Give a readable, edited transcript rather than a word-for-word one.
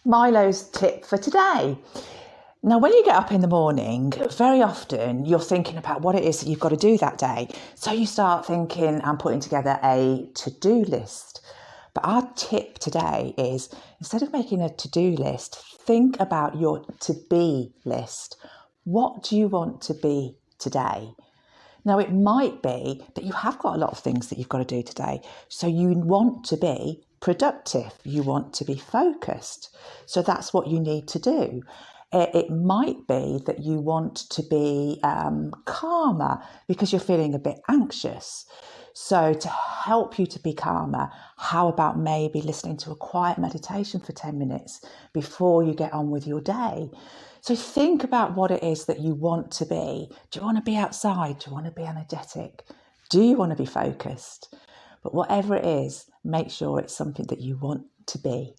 Milo's tip for today. Now, when you get up in the morning, very often you're thinking about what it is that you've got to do that day. So you start thinking and putting together a to-do list. But our tip today is, instead of making a to-do list, think about your to-be list. What do you want to be today? Now, it might be that you have got a lot of things that you've got to do today. So you want to be productive. You want to be focused. So that's what you need to do. It might be that you want to be calmer because you're feeling a bit anxious. So to help you to be calmer, how about maybe listening to a quiet meditation for 10 minutes before you get on with your day? So think about what it is that you want to be. Do you want to be outside? Do you want to be energetic? Do you want to be focused? But whatever it is, make sure it's something that you want to be.